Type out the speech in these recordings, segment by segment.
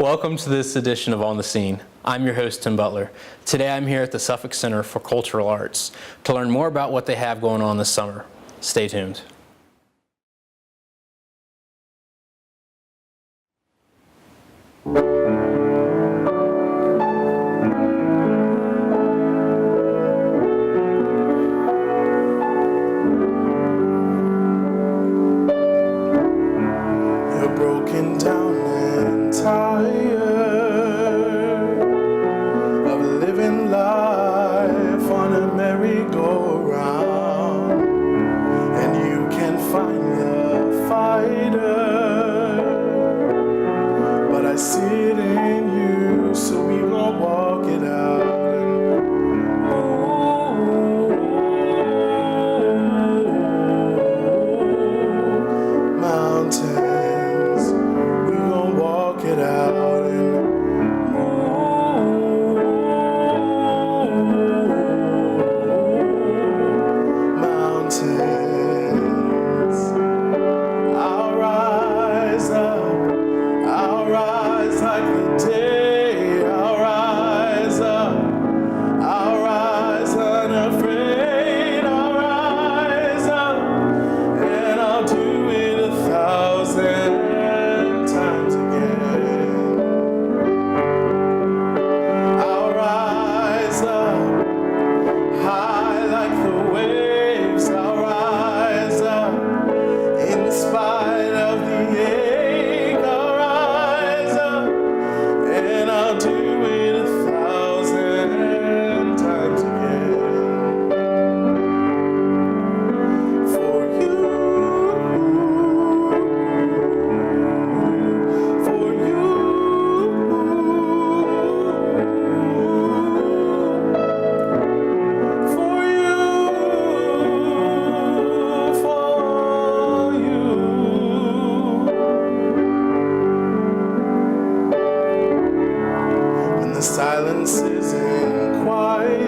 Welcome to this edition of On the Scene. I'm your host, Tim Butler. Today I'm here at the Suffolk Center for Cultural Arts to learn more about what they have going on this summer. Stay tuned. You're broken down and tired of living life on a merry-go-round, and you can't find the fighter, but I see it in you, so we gon' walk it out. Mountains, we gon' walk it out and mountains. I'll rise up, I'll rise like the day. I'll rise up, I'll rise unafraid. I'll rise up and I'll do it 1,000 times again. I'll rise up high like the waves. I'll rise up in spite of the ache. I'll rise up and I'll do it 1,000 times again. For you, for you, for you. When the silence isn't quiet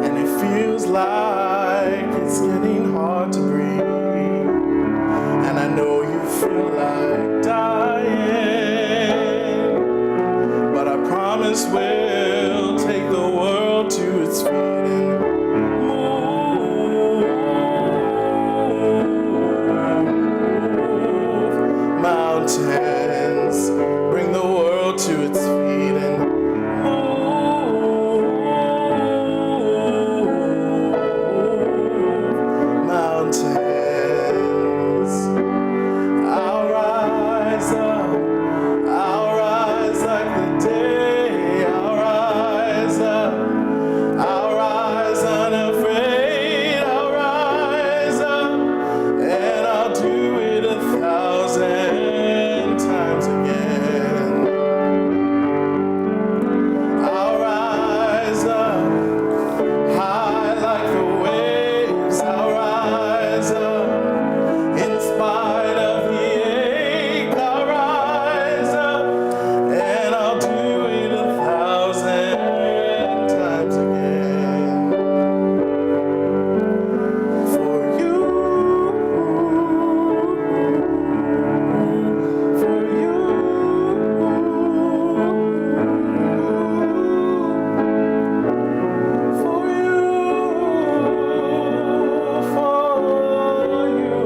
and it feels like it's getting hard to breathe, and I know you feel like dying, but I promise we'll take the world to its feet and move mountains, bring the world to its feet and move mountains. I'll rise up, I'll rise like the day. I'll rise up, I'll rise unafraid. I'll rise up and I'll do it 1,000 times again. I'll rise up high like the waves. I'll rise up in spite of the ache. I'll rise up and I'll do it 1,000 times again. For you, for you, for you, for you.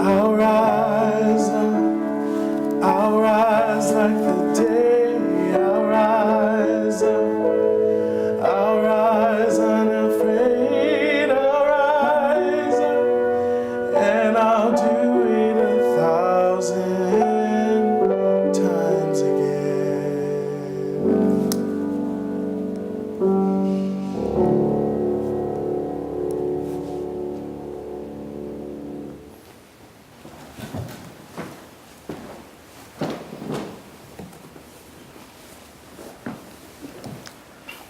I'll rise up, I'll rise like the day. I'll rise up, I'll rise unafraid. I'll rise up and I'll do it 1,000 times again.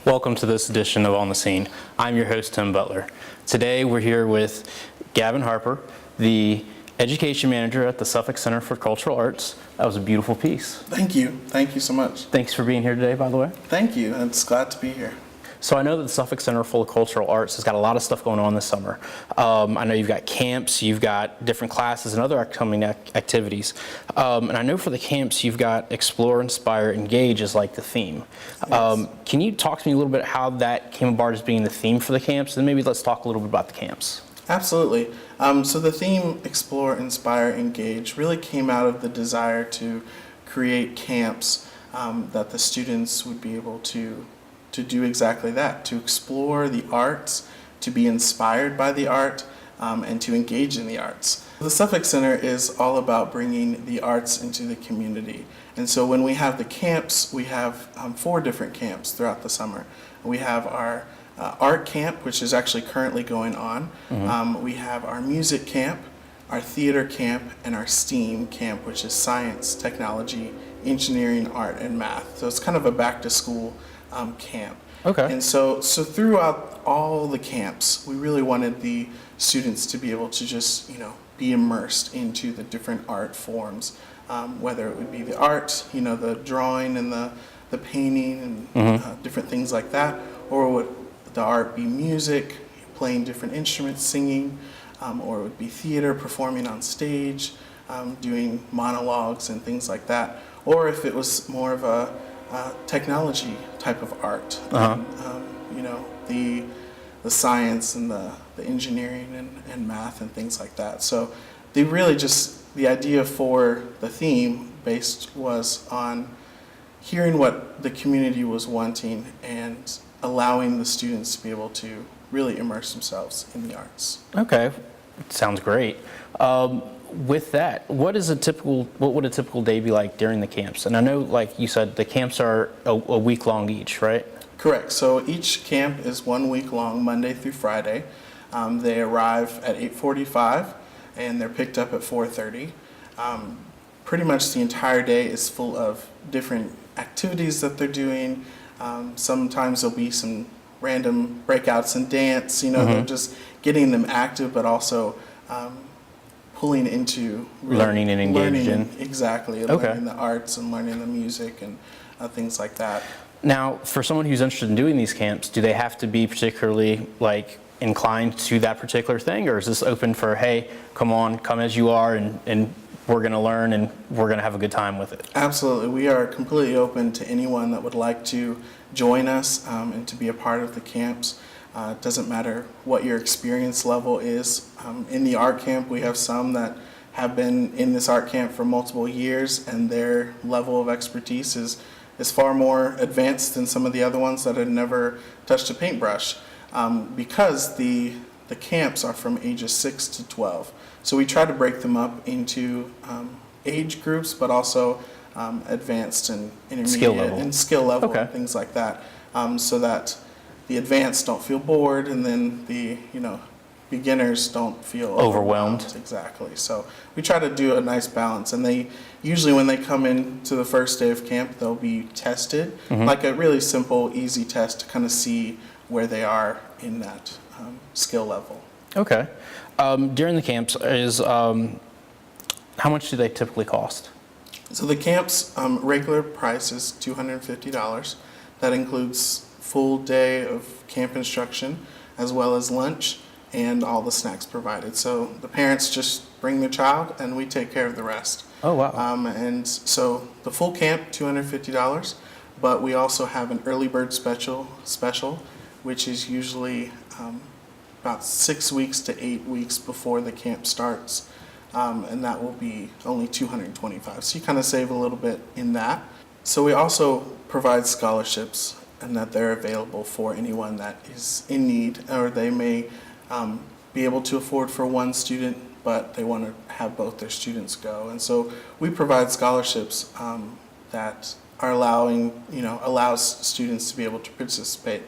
Welcome to this edition of On the Scene. I'm your host, Tim Butler. Today we're here with Gavin Harper, the Education Manager at the Suffolk Center for Cultural Arts. That was a beautiful piece. Thank you so much. Thanks for being here today, by the way. Thank you, it's glad to be here. So I know that the Suffolk Center for Cultural Arts has got a lot of stuff going on this summer. I know you've got camps, you've got different classes and other upcoming activities. And I know for the camps you've got Explore, Inspire, Engage is like the theme. Yes. Can you talk to me a little bit how that came about as being the theme for the camps? And then maybe let's talk a little bit about the camps. Absolutely. So the theme Explore, Inspire, Engage really came out of the desire to create camps that the students would be able to do exactly that, to explore the arts, to be inspired by the art, and to engage in the arts. The Suffolk Center is all about bringing the arts into the community. And so when we have the camps, we have 4 different camps throughout the summer. We have our art camp, which is actually currently going on. We have our music camp, our theater camp, and our STEAM camp, which is science, technology, engineering, art, and math. So it's kind of a back-to-school camp. Okay. And so throughout all the camps, we really wanted the students to be able to just, be immersed into the different art forms, whether it would be the art, the drawing and the painting and different things like that, or would the art be music, playing different instruments, singing, or it would be theater, performing on stage, doing monologues and things like that, or if it was more of a technology type of art, the science and the engineering and math and things like that. So they really just, the idea for the theme based was on hearing what the community was wanting and allowing the students to be able to really immerse themselves in the arts. Okay, sounds great. With that, what would a typical day be like during the camps? And I know, like you said, the camps are a week long each, right? Correct. So each camp is 1 week long, Monday through Friday. They arrive at 8:45 and they're picked up at 4:30. Pretty much the entire day is full of different activities that they're doing. Sometimes there'll be some random breakouts in dance, they're just getting them active, but also pulling into learning and engaging. Exactly. Okay. Learning the arts and learning the music and things like that. Now, for someone who's interested in doing these camps, do they have to be particularly inclined to that particular thing, or is this open for, hey, come as you are, and we're going to learn and we're going to have a good time with it? Absolutely. We are completely open to anyone that would like to join us and to be a part of the camps. It doesn't matter what your experience level is. In the art camp, we have some that have been in this art camp for multiple years, and their level of expertise is far more advanced than some of the other ones that had never touched a paintbrush, because the camps are from ages 6 to 12. So we try to break them up into age groups, but also advanced and intermediate skill level Okay. and things like that, so that the advanced don't feel bored, and then the beginners don't feel Overwhelmed. Exactly. So we try to do a nice balance, and they usually, when they come in to the first day of camp, they'll be tested, like a really simple, easy test to kind of see where they are in that skill level. Okay. During the camps, how much do they typically cost? So the camp's regular price is $250. That includes full day of camp instruction, as well as lunch and all the snacks provided. So the parents just bring their child and we take care of the rest. Oh, wow. And so the full camp, $250, but we also have an early bird special, which is usually about 6 weeks to 8 weeks before the camp starts. And that will be only $225. So you kind of save a little bit in that. So we also provide scholarships, and that they're available for anyone that is in need, or they may be able to afford for one student, but they want to have both their students go. And so we provide scholarships that are allows students to be able to participate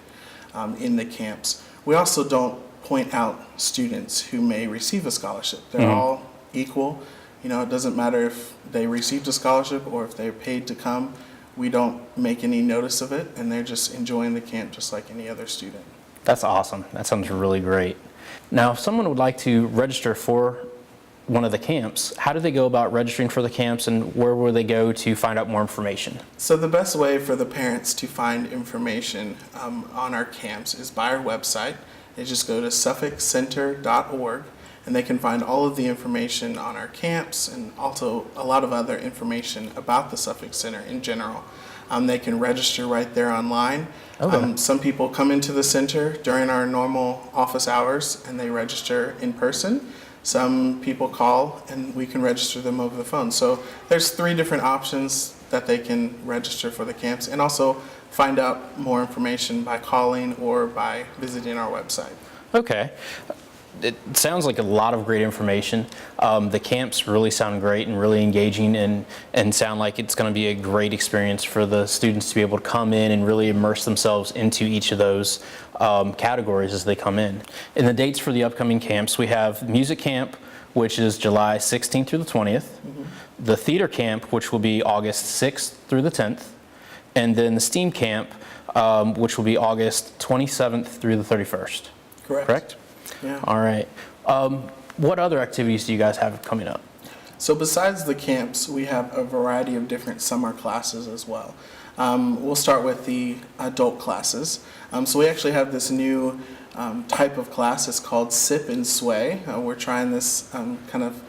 in the camps. We also don't point out students who may receive a scholarship. They're all equal. It doesn't matter if they received a scholarship or if they're paid to come. We don't make any notice of it, and they're just enjoying the camp just like any other student. That's awesome. That sounds really great. Now, if someone would like to register for one of the camps, how do they go about registering for the camps, and where will they go to find out more information? So the best way for the parents to find information on our camps is by our website. They just go to suffolkcenter.org, and they can find all of the information on our camps and also a lot of other information about the Suffolk Center in general. They can register right there online. Okay. Some people come into the center during our normal office hours and they register in person. Some people call and we can register them over the phone. So there's 3 different options that they can register for the camps, and also find out more information by calling or by visiting our website. Okay. It sounds like a lot of great information. The camps really sound great and really engaging, and sound like it's going to be a great experience for the students to be able to come in and really immerse themselves into each of those categories as they come in. And the dates for the upcoming camps, we have music camp, which is July 16th through the 20th, the theater camp, which will be August 6th through the 10th, and then the STEAM camp, which will be August 27th through the 31st. Correct? Yeah. All right. What other activities do you guys have coming up? So besides the camps, we have a variety of different summer classes as well. We'll start with the adult classes. So we actually have this new type of class. It's called Sip and Sway. We're trying this kind of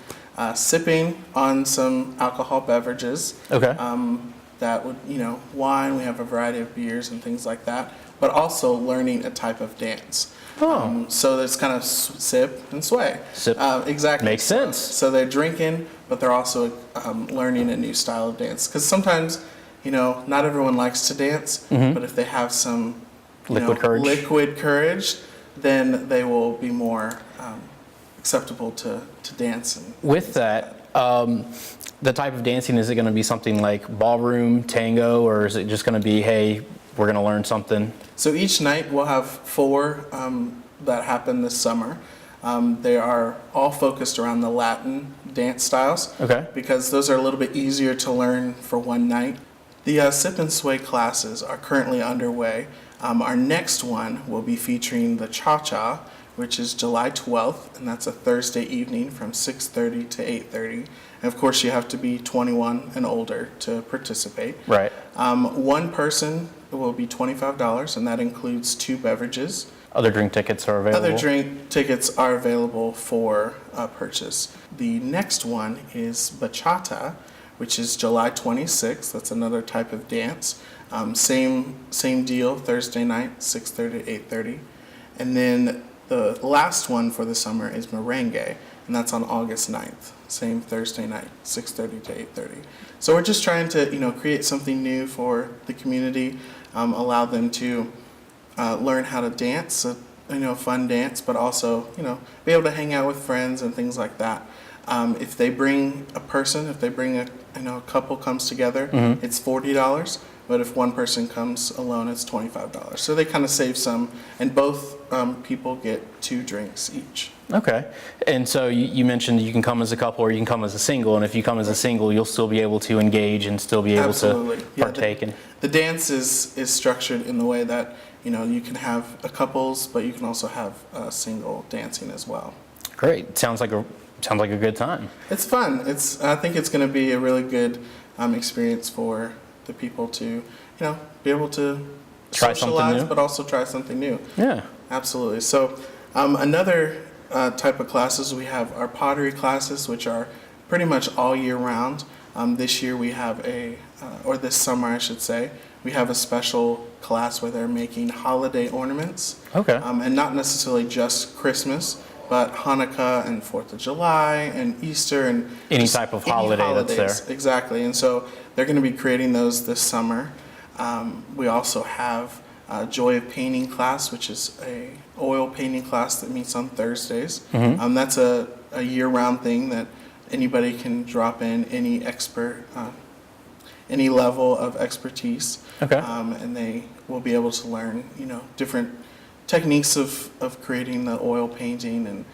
sipping on some alcohol beverages. Okay. That would, wine. We have a variety of beers and things like that, but also learning a type of dance. Oh. So it's kind of sip and sway. Sip. Exactly. Makes sense. So they're drinking, but they're also learning a new style of dance. Because sometimes, not everyone likes to dance, but if they have some liquid courage, then they will be more acceptable to dance. With that, the type of dancing, is it going to be something like ballroom, tango, or is it just going to be, hey, we're going to learn something? So each night we'll have 4 that happen this summer. They are all focused around the Latin dance styles. Okay. Because those are a little bit easier to learn for one night. The Sip and Sway classes are currently underway. Our next one will be featuring the Cha-Cha, which is July 12th, and that's a Thursday evening from 6:30 to 8:30. And of course, you have to be 21 and older to participate. Right. One person will be $25, and that includes 2 beverages. Other drink tickets are available? Other drink tickets are available for purchase. The next one is Bachata, which is July 26th. That's another type of dance. Same deal, Thursday night, 6:30 to 8:30. And then the last one for the summer is Merengue, and that's on August 9th. Same Thursday night, 6:30 to 8:30. So we're just trying to, create something new for the community, allow them to learn how to dance, fun dance, but also, be able to hang out with friends and things like that. If they bring a person, if they bring a couple comes together, it's $40. But if one person comes alone, it's $25. So they kind of save some, and both people get 2 drinks each. Okay. And so you mentioned you can come as a couple or you can come as a single, and if you come as a single, you'll still be able to engage and still be able Absolutely. to partake. The dance is structured in the way that, you can have a couples, but you can also have single dancing as well. Great. Sounds like a good time. It's fun. I think it's going to be a really good experience for the people to, be able to Try something socialize, new. but also try something new. Yeah. Absolutely. So another type of classes, we have our pottery classes, which are pretty much all year round. This year we have or this summer I should say, we have a special class where they're making holiday ornaments. Okay. And not necessarily just Christmas, but Hanukkah and 4th of July and Easter and Any type of holiday that's there. Exactly. And so they're going to be creating those this summer. We also have Joy of Painting class, which is a oil painting class that meets on Thursdays. That's a year-round thing that anybody can drop in, any expert, any level of expertise. Okay. And they will be able to learn, different techniques of creating the oil painting and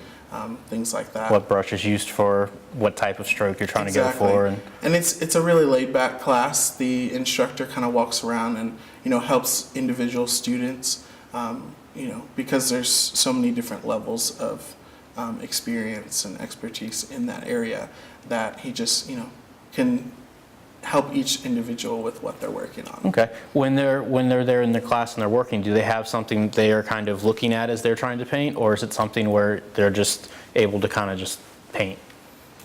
things like that. What brush is used for what type of stroke you're trying Exactly. to go for. And it's a really laid-back class. The instructor kind of walks around and, helps individual students, because there's so many different levels of experience and expertise in that area that he just, can help each individual with what they're working on. Okay. When they're there in their class and they're working, do they have something they are kind of looking at as they're trying to paint, or is it something where they're just able to kind of just paint?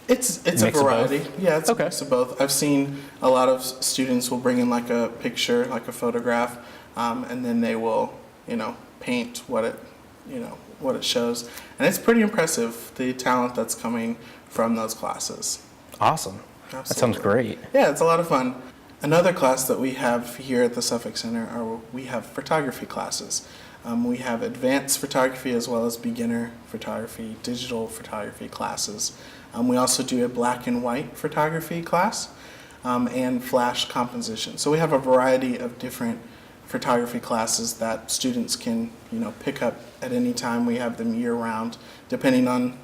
It's a Mix of variety. both? Yeah, it's Okay. a mix of both. I've seen a lot of students will bring in like a picture, like a photograph, and then they will, paint what it shows. And it's pretty impressive, the talent that's coming from those classes. Awesome. Absolutely. That sounds great. Yeah, it's a lot of fun. Another class that we have here at the Suffolk Center we have photography classes. We have advanced photography as well as beginner photography, digital photography classes. We also do a black and white photography class and flash composition. So we have a variety of different photography classes that students can, pick up at any time. We have them year round, depending on,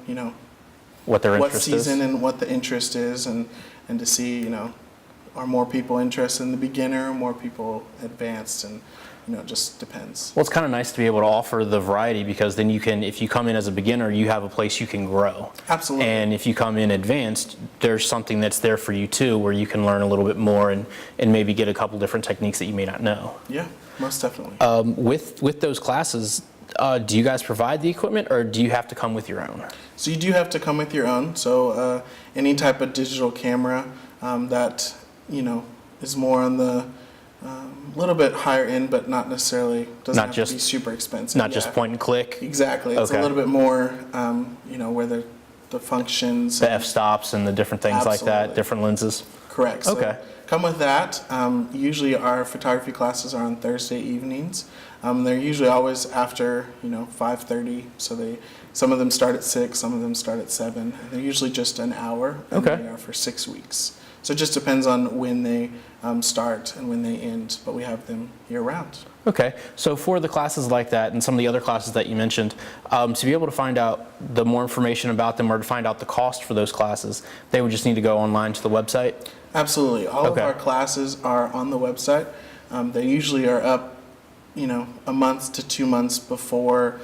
What their what interest season is. and what the interest is, and to see, are more people interested in the beginner, more people advanced, and it just depends. Well, it's kind of nice to be able to offer the variety, because then you can, if you come in as a beginner, you have a place you can grow. Absolutely. And if you come in advanced, there's something that's there for you too, where you can learn a little bit more and maybe get a couple different techniques that you may not know. Yeah, most definitely. With those classes, do you guys provide the equipment, or do you have to come with your own? So you do have to come with your own. So any type of digital camera that is more on the little bit higher end, but not necessarily doesn't Not have just- to be super expensive. Not just point and click, Exactly. It's Okay. a little bit more, where the functions. the f-stops and the different things like that, Absolutely. different lenses. Correct. So Okay. come with that. Usually our photography classes are on Thursday evenings. They're usually always after 5:30. So some of them start at 6, some of them start at 7. They're usually just an hour, and Okay. they are for 6 weeks. So it just depends on when they start and when they end, but we have them year round. Okay, so for the classes like that and some of the other classes that you mentioned, to be able to find out the more information about them or to find out the cost for those classes, they would just need to go online to the website? Absolutely. All of Okay. our classes are on the website. They usually are up, a month to 2 months before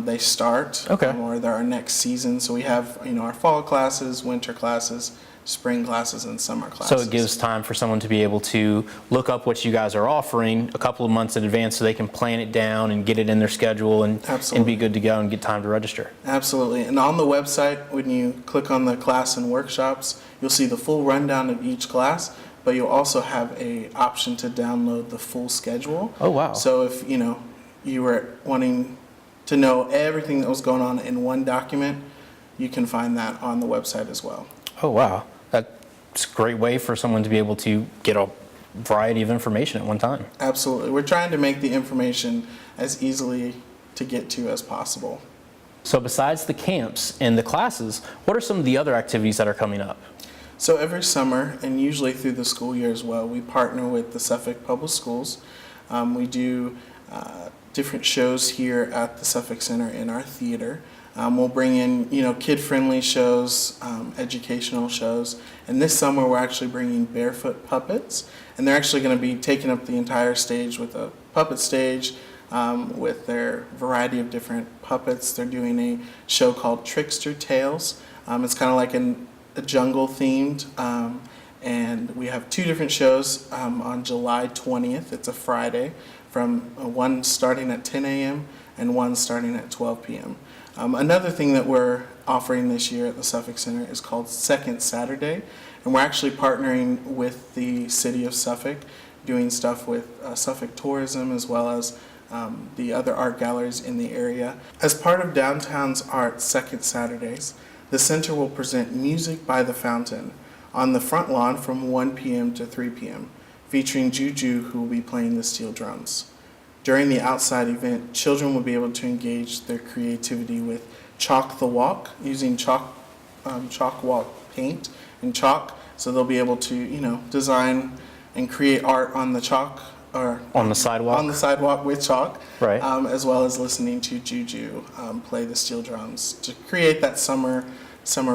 they start, Okay. or they're our next season. So we have, our fall classes, winter classes, spring classes, and summer classes. So it gives time for someone to be able to look up what you guys are offering a couple of months in advance so they can plan it down and get it in their schedule and Absolutely. be good to go and get time to register. Absolutely. And on the website, when you click on the class and workshops, you'll see the full rundown of each class, but you'll also have a option to download the full schedule. Oh, wow. So if, you were wanting to know everything that was going on in one document, you can find that on the website as well. Oh, wow. That's a great way for someone to be able to get a variety of information at one time. Absolutely. We're trying to make the information as easily to get to as possible. So besides the camps and the classes, what are some of the other activities that are coming up? So every summer, and usually through the school year as well, we partner with the Suffolk Public Schools. We do different shows here at the Suffolk Center in our theater. We'll bring in, kid-friendly shows, educational shows. And this summer, we're actually bringing barefoot puppets. And they're actually going to be taking up the entire stage with a puppet stage with their variety of different puppets. They're doing a show called Trickster Tales. It's kind of like a jungle themed. And we have 2 different shows on July 20th. It's a Friday, from one starting at 10 a.m. and one starting at 12 p.m. Another thing that we're offering this year at the Suffolk Center is called Second Saturday, and we're actually partnering with the city of Suffolk, doing stuff with Suffolk Tourism as well as the other art galleries in the area. As part of Downtown's Art Second Saturdays, the center will present Music by the Fountain on the front lawn from 1 p.m. to 3 p.m., featuring Juju, who will be playing the steel drums. During the outside event, children will be able to engage their creativity with Chalk the Walk, using chalk walk paint and chalk. So they'll be able to, design and create art on the chalk or On the sidewalk? on the sidewalk with chalk, Right. As well as listening to Juju play the steel drums to create that summer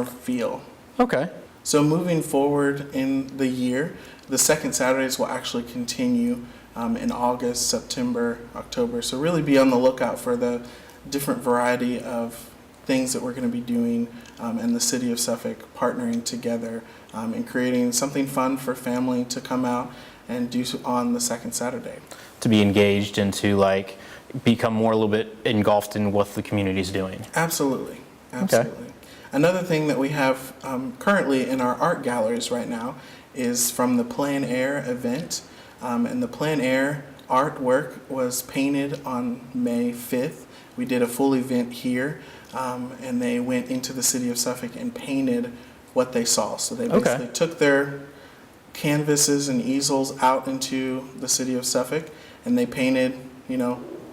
feel. Okay. So moving forward in the year, the second Saturdays will actually continue in August, September, October. So really be on the lookout for the different variety of things that we're going to be doing, and the city of Suffolk partnering together and creating something fun for family to come out and do on the second Saturday. To be engaged and to like become more a little bit engulfed in what the community's doing. Absolutely, absolutely. Okay. Another thing that we have currently in our art galleries right now is from the Plein Air Event, and the Plein Air artwork was painted on May 5th. We did a full event here, and they went into the city of Suffolk and painted what they saw. So they basically took their canvases and easels out into the city of Suffolk, and they painted,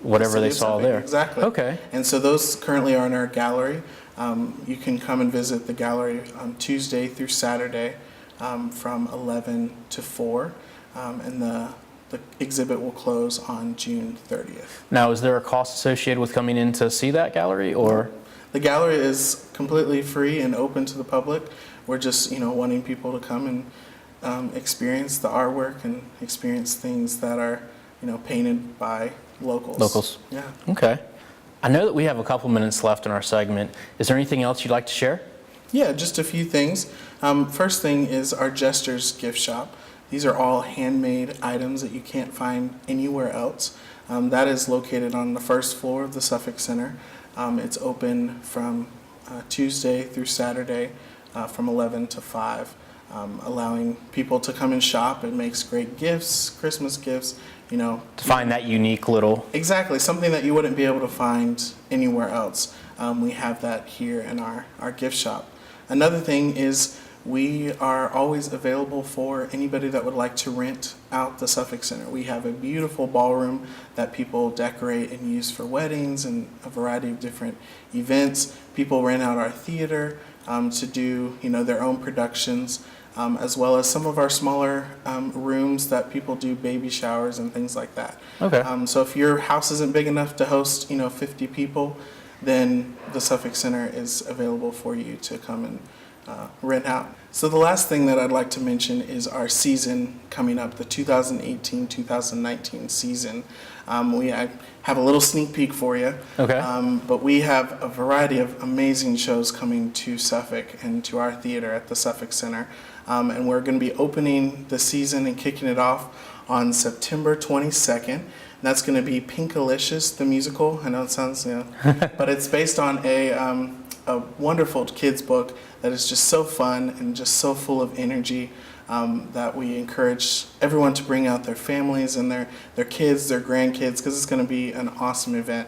whatever they saw there. Exactly. Okay. And so those currently are in our gallery. You can come and visit the gallery on Tuesday through Saturday from 11 to 4, and the exhibit will close on June 30th. Now, is there a cost associated with coming in to see that gallery, or? The gallery is completely free and open to the public. We're just, wanting people to come and experience the artwork and experience things that are, painted by locals. Locals. Yeah. Okay. I know that we have a couple minutes left in our segment. Is there anything else you'd like to share? Yeah, just a few things. First thing is our Jester's gift shop. These are all handmade items that you can't find anywhere else. That is located on the first floor of the Suffolk Center. It's open from Tuesday through Saturday from 11 to 5, allowing people to come and shop. It makes great gifts, Christmas gifts, To find that unique little... Exactly, something that you wouldn't be able to find anywhere else. We have that here in our gift shop. Another thing is we are always available for anybody that would like to rent out the Suffolk Center. We have a beautiful ballroom that people decorate and use for weddings and a variety of different events. People rent out our theater to do their own productions, as well as some of our smaller rooms that people do baby showers and things like that. Okay. So if your house isn't big enough to host 50 people, then the Suffolk Center is available for you to come and rent out. So the last thing that I'd like to mention is our season coming up, the 2018-2019 season. I have a little sneak peek for you. Okay. But we have a variety of amazing shows coming to Suffolk and to our theater at the Suffolk Center. And we're going to be opening the season and kicking it off on September 22nd. And that's going to be Pinkalicious, the musical. I know it sounds, but it's based on a wonderful kids book that is just so fun and just so full of energy, that we encourage everyone to bring out their families and their kids, their grandkids, because it's going to be an awesome event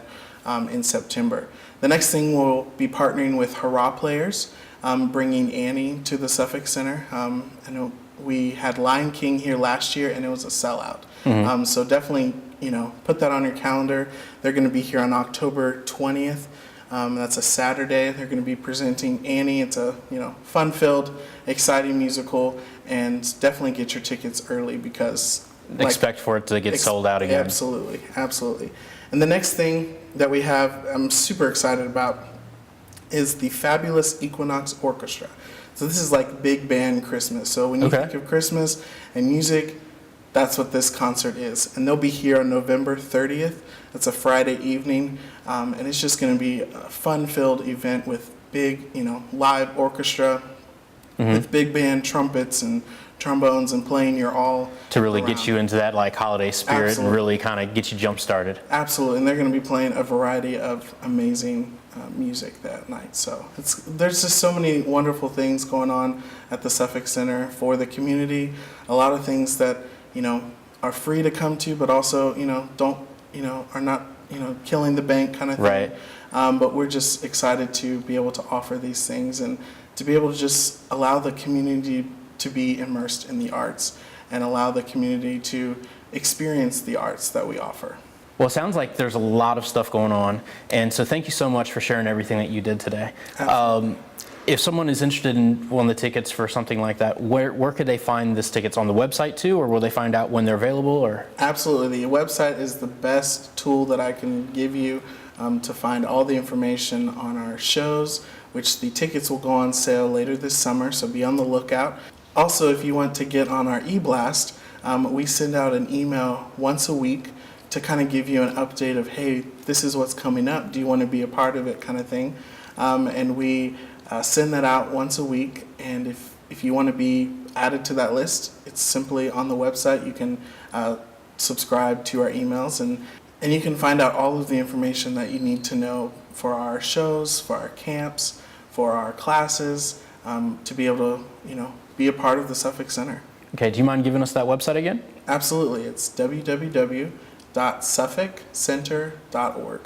in September. The next thing, we'll be partnering with Hurrah Players, bringing Annie to the Suffolk Center. I know we had Lion King here last year and it was a sellout. Mm-hmm. So definitely, put that on your calendar. They're going to be here on October 20th. That's a Saturday. They're going to be presenting Annie. It's a fun-filled, exciting musical, and definitely get your tickets early because expect for it to get sold out again. Absolutely, absolutely. And the next thing that we have, I'm super excited about, is the fabulous Equinox Orchestra. So this is like big band Christmas. So when you think of Christmas and music, that's what this concert is. And they'll be here on November 30th. It's a Friday evening. And it's just going to be a fun-filled event with big, live orchestra, with big band trumpets and trombones and playing your all to really around. Get you into that like holiday spirit. Absolutely. And really kind of get you jump started. Absolutely. And they're going to be playing a variety of amazing music that night. So there's just so many wonderful things going on at the Suffolk Center for the community. A lot of things that are free to come to, but also are not killing the bank kind of thing. Right. But we're just excited to be able to offer these things and to be able to just allow the community to be immersed in the arts and allow the community to experience the arts that we offer. Well, it sounds like there's a lot of stuff going on, and so thank you so much for sharing everything that you did today. If someone is interested in one of the tickets for something like that, where could they find this tickets? On the website too, or will they find out when they're available? Or Absolutely. The website is the best tool that I can give you to find all the information on our shows, which the tickets will go on sale later this summer, so be on the lookout. Also, if you want to get on our e-blast, we send out an email once a week to kind of give you an update of, hey, this is what's coming up. Do you want to be a part of it kind of thing? and we send that out once a week. And if you want to be added to that list, it's simply on the website. You can subscribe to our emails, and you can find out all of the information that you need to know for our shows, for our camps, for our classes, to be able to, be a part of the Suffolk Center. Okay, do you mind giving us that website again? Absolutely. It's www.suffolkcenter.org.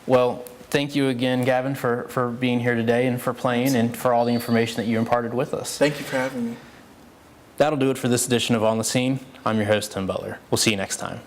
Well, thank you again, Gavin, for being here today and for playing and for all the information that you imparted with us. Thank you for having me. That'll do it for this edition of On the Scene. I'm your host, Tim Butler. We'll see you next time.